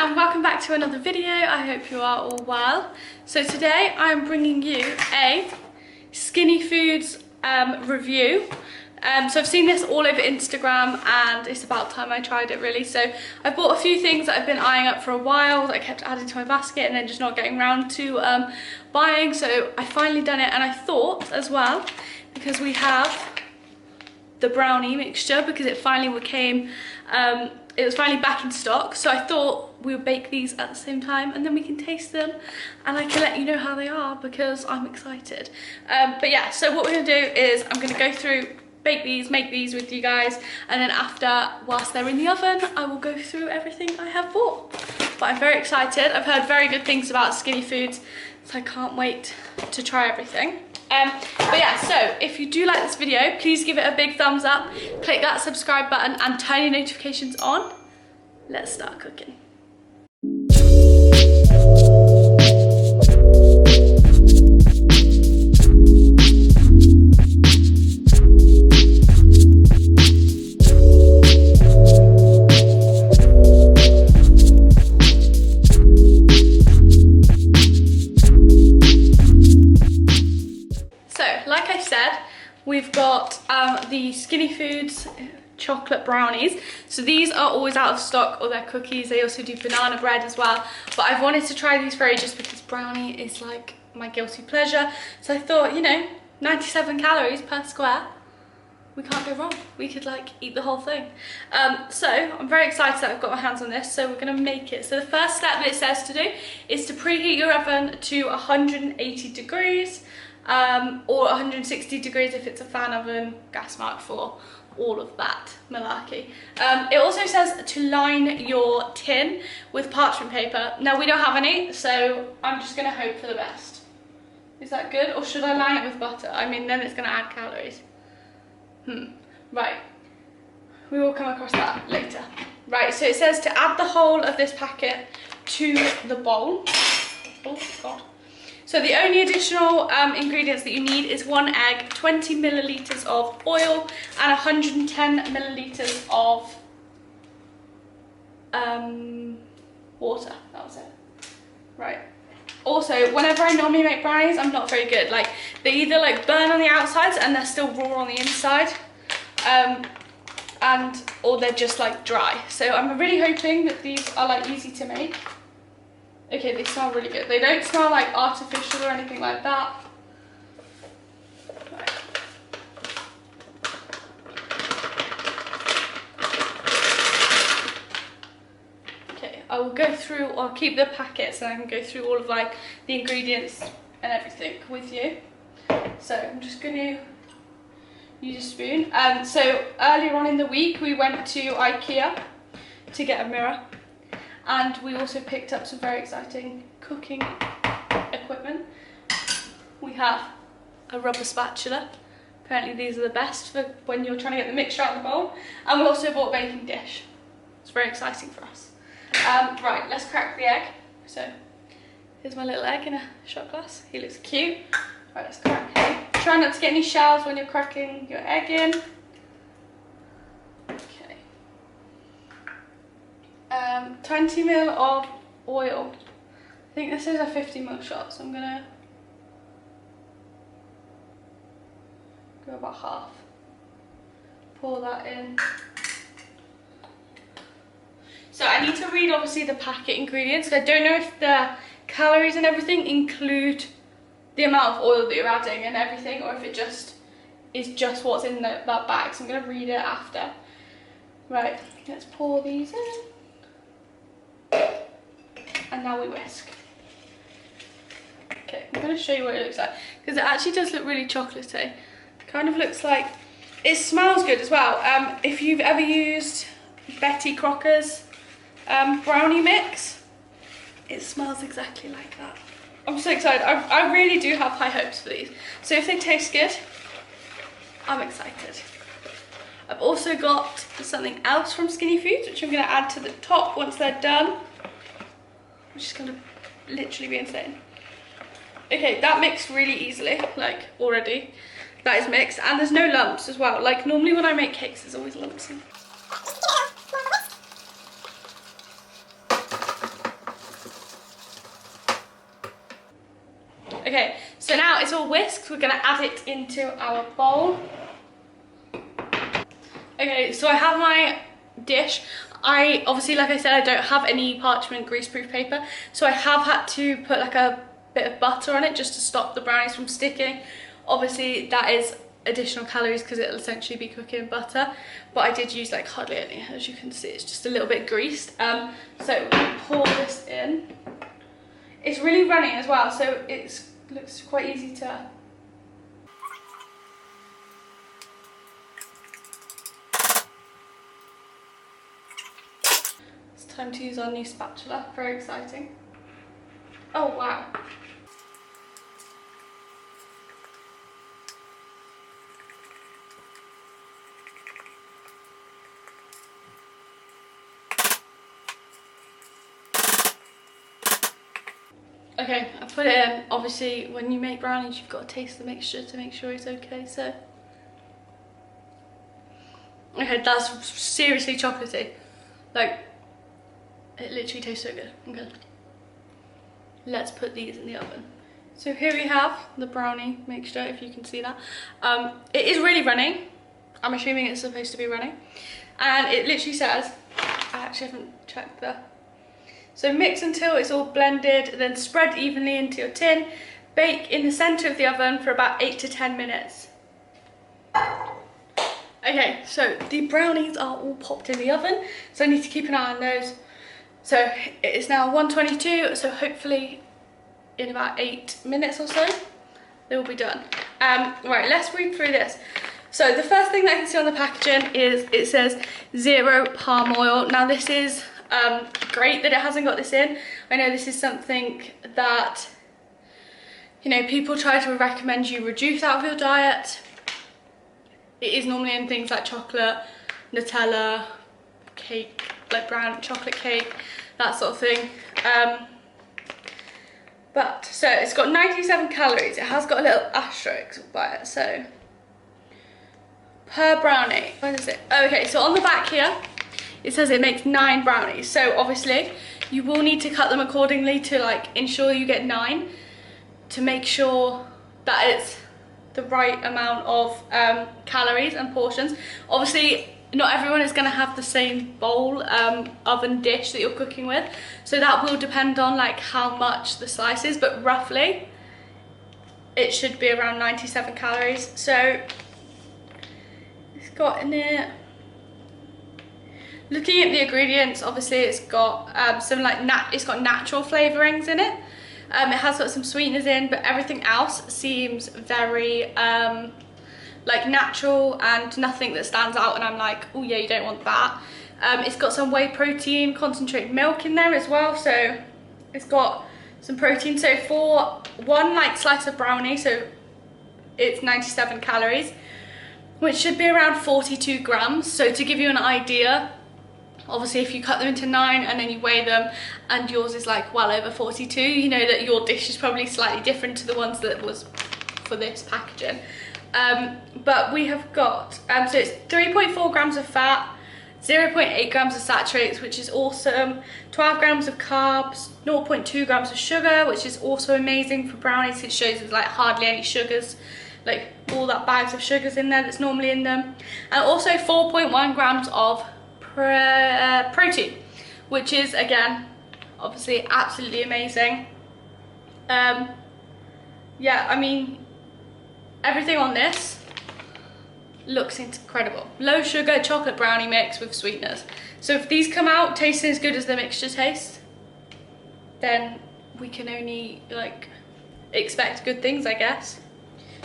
and welcome back to another video. I hope you are all well. So today I'm bringing you a Skinny Foods review. So I've seen this all over Instagram and it's about time I tried it really. So I bought a few things that I've been eyeing up for a while that I kept adding to my basket and then just not getting around to buying. So I finally done it, and I thought as well, because we have the brownie mixture, because it finally came, it was finally back in stock, so I thought we would bake these at the same time and then we can taste them and I can let you know how they are because I'm excited. But yeah, so what we're gonna do is I'm gonna go through, bake these, make these with you guys, and then after, whilst they're in the oven, I will go through everything I have bought. But I'm very excited. I've heard very good things about Skinny Foods, so I can't wait to try everything. But yeah, so if you do like this video, please give it a big thumbs up, click that subscribe button and turn your notifications on. Let's start cooking. We've got the Skinny Foods chocolate brownies. So these are always out of stock, or their cookies. They also do banana bread as well. But I've wanted to try these for ages because brownie is like my guilty pleasure. So I thought, you know, 97 calories per square. We can't go wrong. We could like eat the whole thing. So I'm very excited that I've got my hands on this. So we're gonna make it. So the first step that it says to do is to preheat your oven to 180 degrees. Or 160 degrees if it's a fan oven, gas mark for all of that malarkey. It also says to line your tin with parchment paper. Now we don't have any, so I'm just gonna hope for the best. Is that good, or should I line it with butter? I mean, then it's gonna add calories. Right, we will come across that later. Right, so it says to add the whole of this packet to the bowl. Oh God. So the only additional ingredients that you need is 1 egg, 20 millilitres of oil, and 110 millilitres of water. That was it. Right. Also, whenever I normally make brownies, I'm not very good. Like, they either like burn on the outsides and they're still raw on the inside, or they're just like dry. So I'm really hoping that these are like easy to make. Okay, they smell really good. They don't smell like artificial or anything like that. Right. Okay, I will go through, I'll keep the packets and I can go through all of like the ingredients and everything with you. So I'm just going to use a spoon. So earlier on in the week we went to IKEA to get a mirror. And we also picked up some very exciting cooking equipment. We have a rubber spatula. Apparently these are the best for when you're trying to get the mixture out of the bowl. And we also bought a baking dish. It's very exciting for us. Right, let's crack the egg. So here's my little egg in a shot glass. He looks cute. Right, let's crack him. Try not to get any shells when you're cracking your egg in. 20 ml of oil. I think this is a 50 ml shot, so I'm gonna go about half. Pour that in. So I need to read obviously the packet ingredients. I don't know if the calories and everything include the amount of oil that you're adding and everything, or if it just is just what's in that bag. So I'm gonna read it after. Right, let's pour these in. And now we whisk. Okay, I'm going to show you what it looks like, because it actually does look really chocolatey. Kind of looks like, it smells good as well. If you've ever used Betty Crocker's brownie mix, it smells exactly like that. I'm so excited. I really do have high hopes for these. So if they taste good, I'm excited. I've also got something else from Skinny Foods, which I'm going to add to the top once they're done. Which is going to literally be insane. Okay, that mixed really easily, like already. That is mixed, and there's no lumps as well. Like normally when I make cakes, there's always lumps in. Okay, so now it's all whisked. We're gonna add it into our bowl. Okay, so I have my dish. I obviously, like I said, I don't have any parchment greaseproof paper, so I have had to put like a bit of butter on it just to stop the brownies from sticking. Obviously that is additional calories because it'll essentially be cooking in butter, but I did use like hardly any. As you can see, it's just a little bit greased. So we pour this in. It's really runny as well, so it looks quite easy to. It's time to use our new spatula. Very exciting. Oh wow. Okay, I put it in. Obviously, when you make brownies, you've got to taste the mixture to make sure it's okay, so. Okay, that's seriously chocolatey. Like, it literally tastes so good. Okay. Let's put these in the oven. So here we have the brownie mixture, if you can see that. It is really runny. I'm assuming it's supposed to be runny. And it literally says, I actually haven't checked that. So mix until it's all blended, then spread evenly into your tin. Bake in the center of the oven for about 8 to 10 minutes. Okay, so the brownies are all popped in the oven, so I need to keep an eye on those. So it is now 1:22, so hopefully in about 8 minutes or so, they will be done. Right, let's read through this. So the first thing that I can see on the packaging is it says 0 palm oil. Now this is great that it hasn't got this in. I know this is something that, you know, people try to recommend you reduce out of your diet. It is normally in things like chocolate, Nutella, cake, like brown chocolate cake, that sort of thing. But so it's got 97 calories. It has got a little asterisk by it, so per brownie. Where is it? Oh, okay, so on the back here it says it makes 9 brownies. So obviously you will need to cut them accordingly to like ensure you get 9, to make sure that it's the right amount of calories and portions. Obviously not everyone is going to have the same bowl oven dish that you're cooking with, so that will depend on like how much the slice is, but roughly it should be around 97 calories. So it's got in it, looking at the ingredients, obviously it's got some like it's got natural flavorings in it. It has got some sweeteners in, but everything else seems very like natural and nothing that stands out and I'm like, oh yeah, you don't want that. It's got some whey protein, concentrated milk in there as well, so it's got some protein. So for one like slice of brownie, so it's 97 calories, which should be around 42 grams. So to give you an idea, obviously if you cut them into 9 and then you weigh them and yours is like well over 42, you know that your dish is probably slightly different to the ones that was for this packaging. But we have got, so it's 3.4 grams of fat, 0.8 grams of saturates, which is awesome, 12 grams of carbs, 0.2 grams of sugar, which is also amazing for brownies. It shows there's like hardly any sugars, like all that bags of sugars in there that's normally in them. And also 4.1 grams of protein, which is again obviously absolutely amazing. Yeah, I mean everything on this looks incredible. Low sugar chocolate brownie mix with sweeteners. So if these come out tasting as good as the mixture tastes, then we can only like expect good things, I guess.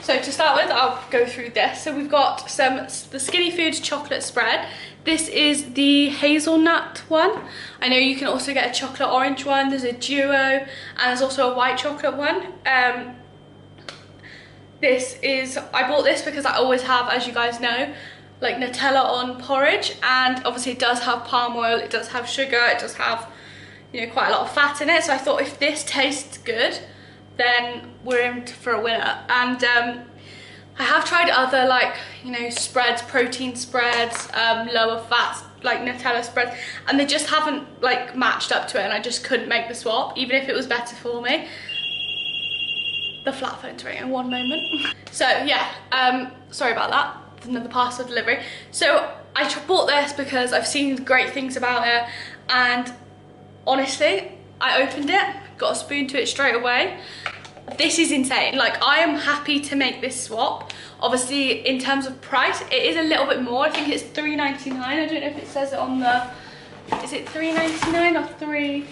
So to start with, I'll go through this. So we've got the Skinny Foods chocolate spread. This is the hazelnut one. I know you can also get a chocolate orange one. There's a duo, and there's also a white chocolate one. I bought this because I always have, as you guys know, like Nutella on porridge, and obviously it does have palm oil, it does have sugar, it does have, you know, quite a lot of fat in it. So I thought if this tastes good, then we're in for a winner. And I have tried other like, you know, spreads, protein spreads, lower fats, like Nutella spreads, and they just haven't like matched up to it, and I just couldn't make the swap, even if it was better for me. The flat phone's ringing, one moment. So yeah, sorry about that. It's another parcel delivery. So I bought this because I've seen great things about it, and honestly, I opened it, got a spoon to it straight away. This is insane. Like, I am happy to make this swap. Obviously, in terms of price, it is a little bit more. I think it's $3.99. I don't know if it says it on the, is it $3.99 or $3?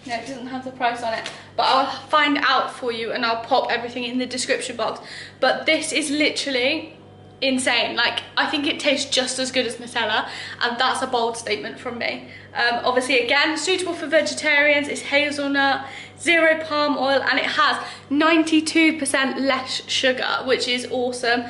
No, it doesn't have the price on it, but I'll find out for you and I'll pop everything in the description box. But this is literally insane. Like, I think it tastes just as good as Nutella, and that's a bold statement from me. Obviously, again, suitable for vegetarians. It's hazelnut, 0 palm oil, and it has 92% less sugar, which is awesome.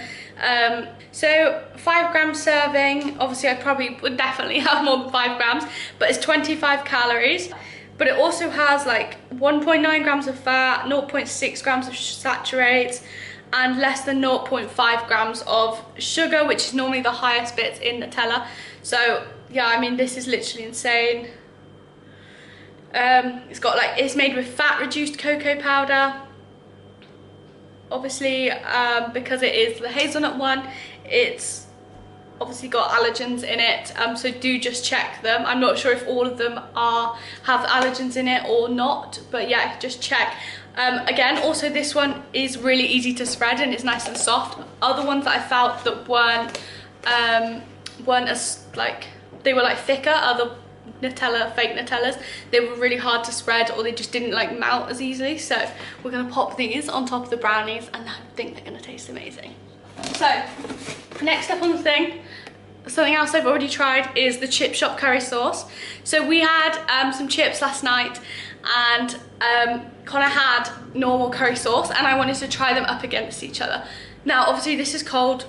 So 5 gram serving. Obviously, I probably would definitely have more than 5 grams, but it's 25 calories. But it also has like 1.9 grams of fat, 0.6 grams of saturates, and less than 0.5 grams of sugar, which is normally the highest bits in Nutella. So yeah, I mean, this is literally insane. It's got like, it's made with fat reduced cocoa powder. Obviously, because it is the hazelnut one, it's obviously got allergens in it, so do just check them. I'm not sure if all of them have allergens in it or not, but yeah, just check. Again, also this one is really easy to spread and it's nice and soft. Other ones that I felt that weren't as like, they were like thicker, other Nutella, fake Nutellas, they were really hard to spread, or they just didn't like melt as easily. So we're gonna pop these on top of the brownies, and I think they're gonna taste amazing. So next up on the thing, something else I've already tried is the chip shop curry sauce. So we had some chips last night, and Connor had normal curry sauce, and I wanted to try them up against each other. Now obviously this is cold,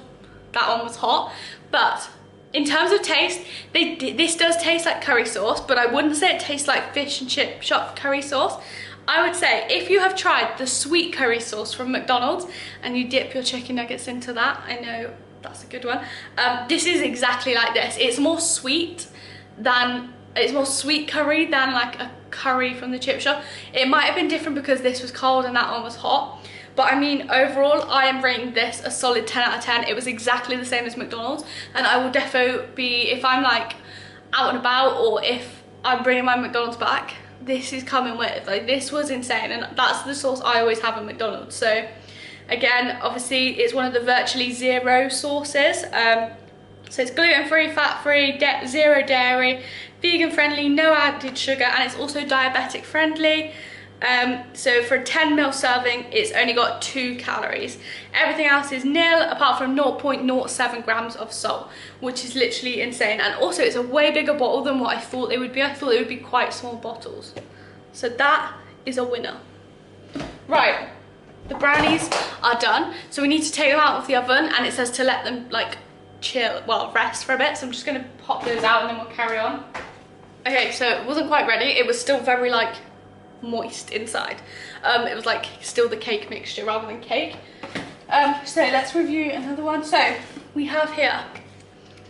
that one was hot, but in terms of taste, this does taste like curry sauce, but I wouldn't say it tastes like fish and chip shop curry sauce. I would say if you have tried the sweet curry sauce from McDonald's and you dip your chicken nuggets into that, I know that's a good one. This is exactly like this. It's more sweet curry than like a curry from the chip shop. It might have been different because this was cold and that one was hot. But I mean, overall, I am rating this a solid 10 out of 10. It was exactly the same as McDonald's. And I will defo be, if I'm like out and about, or if I'm bringing my McDonald's back, this is coming with. Like, this was insane. And that's the sauce I always have at McDonald's. So again, obviously it's one of the virtually zero sauces. So it's gluten-free, fat-free, zero dairy, vegan-friendly, no added sugar, and it's also diabetic-friendly. So for a 10 ml serving, it's only got 2 calories. Everything else is nil, apart from 0.07 grams of salt, which is literally insane. And also, it's a way bigger bottle than what I thought they would be. I thought they would be quite small bottles. So that is a winner. Right, the brownies are done. So we need to take them out of the oven, and it says to let them like chill, well, rest for a bit. So I'm just gonna pop those out and then we'll carry on. Okay, so it wasn't quite ready. It was still very like moist inside. It was like still the cake mixture rather than cake. So let's review another one. So we have here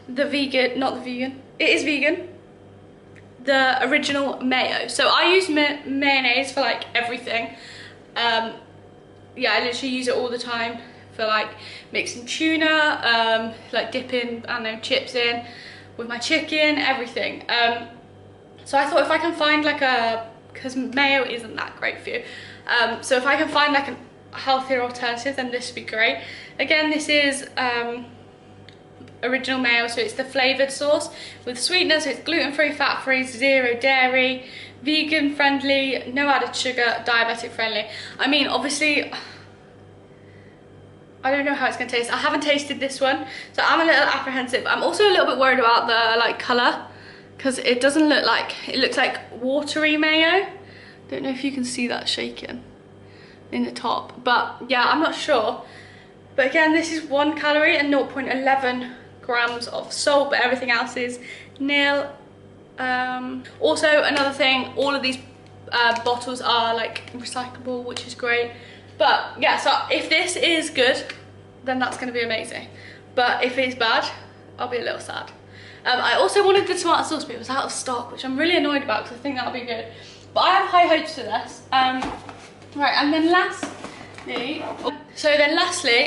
the vegan, not the vegan, it is vegan, the original mayo. So I use mayonnaise for like everything. Yeah, I literally use it all the time for like mixing tuna, like dipping, I don't know, chips in with my chicken, everything. So I thought if I can find like because mayo isn't that great for you, so if I can find like a healthier alternative, then this would be great. Again, this is original mayo, so it's the flavoured sauce with sweeteners. So it's gluten-free, fat-free, zero dairy, vegan-friendly, no added sugar, diabetic-friendly. I mean, obviously, I don't know how it's going to taste. I haven't tasted this one, so I'm a little apprehensive. I'm also a little bit worried about the like colour, because it doesn't look like, it looks like watery mayo. Don't know if you can see that shaking in the top, but yeah, I'm not sure. But again, this is 1 calorie and 0.11 grams of salt, but everything else is nil. Also, another thing, all of these bottles are like recyclable, which is great. But yeah, so if this is good, then that's going to be amazing. But if it's bad, I'll be a little sad. I also wanted the tomato sauce, but it was out of stock, which I'm really annoyed about because I think that'll be good. But I have high hopes for this. Right, and then lastly,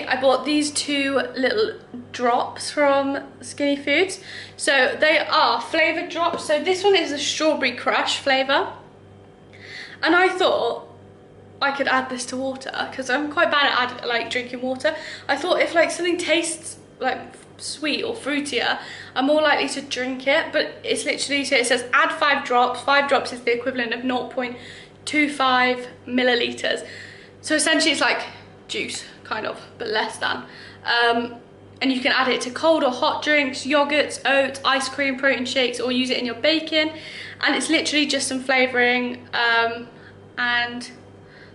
I bought these 2 little drops from Skinny Foods. So they are flavoured drops. So this one is a strawberry crush flavour. And I thought I could add this to water because I'm quite bad at like drinking water. I thought if like something tastes like sweet or fruitier, I'm more likely to drink it. But it's literally, so it says add 5 drops. 5 drops is the equivalent of 0.25 millilitres. So essentially it's like juice, kind of, but less than. And you can add it to cold or hot drinks, yogurts, oats, ice cream, protein shakes, or use it in your baking. And it's literally just some flavouring and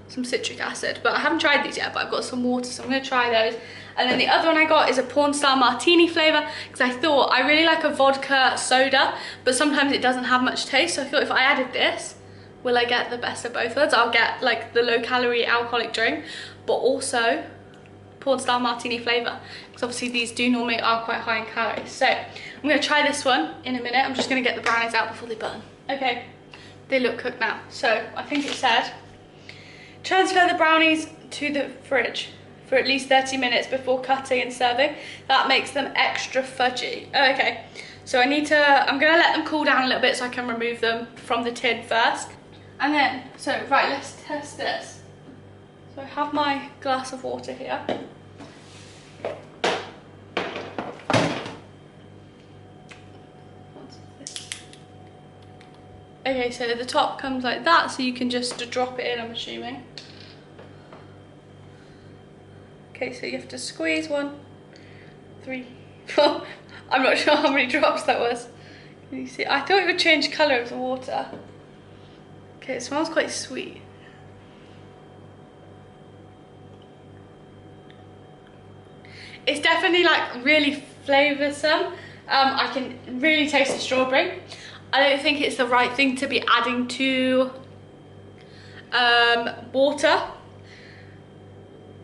some citric acid. But I haven't tried these yet, but I've got some water, so I'm going to try those. And then the other one I got is a porn style martini flavour, because I thought I really like a vodka soda, but sometimes it doesn't have much taste. So I thought if I added this, will I get the best of both worlds? I'll get like the low calorie alcoholic drink, but also porn style martini flavour, because obviously these do normally are quite high in calories. So I'm going to try this one in a minute. I'm just going to get the brownies out before they burn. Okay, they look cooked now. So I think it said transfer the brownies to the fridge for at least 30 minutes before cutting and serving. That makes them extra fudgy. Oh, okay, so I'm going to let them cool down a little bit so I can remove them from the tin first. And then, so right, let's test this. So I have my glass of water here. Okay, so the top comes like that, so you can just drop it in, I'm assuming. Okay, so you have to squeeze 1, 3, 4. I'm not sure how many drops that was. Can you see? I thought it would change colour of the water. Okay, it smells quite sweet. It's definitely like really flavoursome. I can really taste the strawberry. I don't think it's the right thing to be adding to water.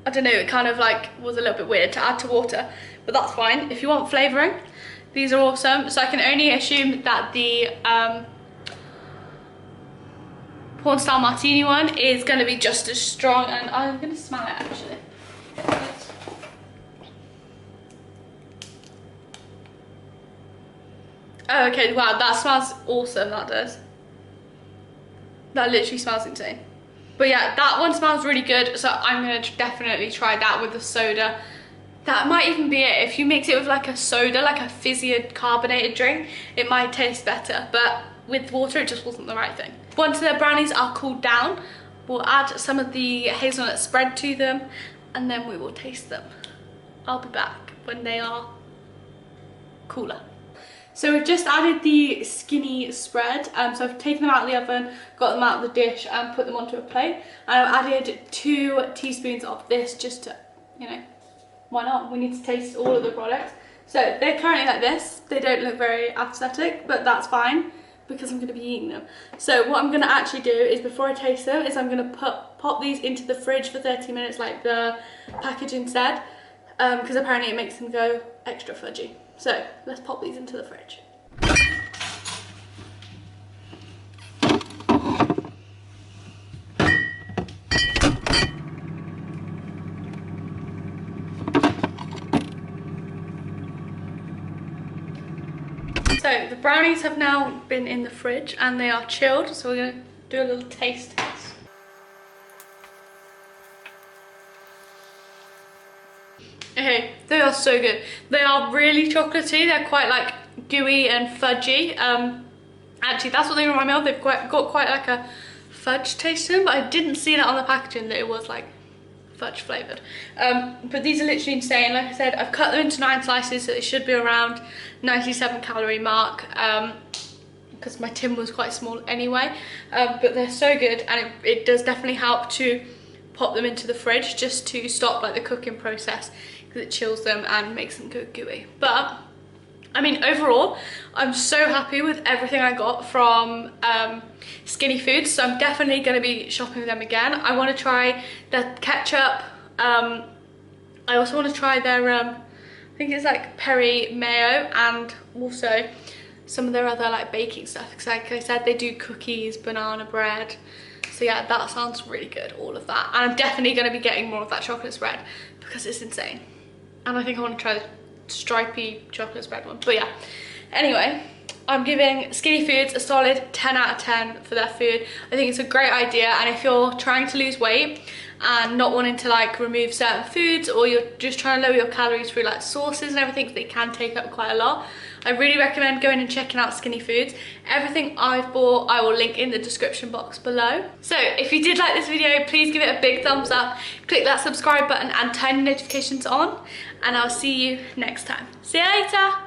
I don't know, it kind of like was a little bit weird to add to water, but that's fine. If you want flavouring, these are awesome. So I can only assume that the porn style martini one is going to be just as strong, and I'm going to smell it actually. Oh, okay, wow, that smells awesome, that does. That literally smells insane. But yeah, that one smells really good, so I'm going to definitely try that with the soda. That might even be it. If you mix it with like a soda, like a fizzy carbonated drink, it might taste better. But with water, it just wasn't the right thing. Once the brownies are cooled down, we'll add some of the hazelnut spread to them, and then we will taste them. I'll be back when they are cooler. So we've just added the skinny spread. So I've taken them out of the oven, got them out of the dish and put them onto a plate. And I've added 2 teaspoons of this just to, you know, why not? We need to taste all of the products. So they're currently like this. They don't look very aesthetic, but that's fine because I'm going to be eating them. So what I'm going to actually do is, before I taste them, is I'm going to pop these into the fridge for 30 minutes like the packaging said, because apparently it makes them go extra fudgy. So let's pop these into the fridge. So the brownies have now been in the fridge and they are chilled, so we're going to do a little taste test. Okay, they are so good. They are really chocolatey. They're quite like gooey and fudgy. Actually, that's what they remind me of. They've got quite like a fudge taste to them, but I didn't see that on the packaging that it was like fudge flavoured. But these are literally insane. Like I said, I've cut them into 9 slices, so it should be around 97 calorie mark, because my tin was quite small anyway. But they're so good, and it does definitely help to pop them into the fridge just to stop like the cooking process, because it chills them and makes them go gooey. But I mean, overall, I'm so happy with everything I got from Skinny Foods, so I'm definitely going to be shopping with them again. I want to try their ketchup. I also want to try their, I think it's like peri mayo, and also some of their other like baking stuff, because like I said, they do cookies, banana bread, So yeah, that sounds really good, all of that. And I'm definitely going to be getting more of that chocolate spread because it's insane. And I think I want to try the stripy chocolate spread one. But yeah, anyway, I'm giving Skinny Foods a solid 10 out of 10 for their food. I think it's a great idea, and if you're trying to lose weight and not wanting to like remove certain foods, or you're just trying to lower your calories through like sauces and everything, they can take up quite a lot, I really recommend going and checking out Skinny Foods. Everything I've bought I will link in the description box below. So if you did like this video, please give it a big thumbs up, click that subscribe button and turn your notifications on, and I'll see you next time. See you later.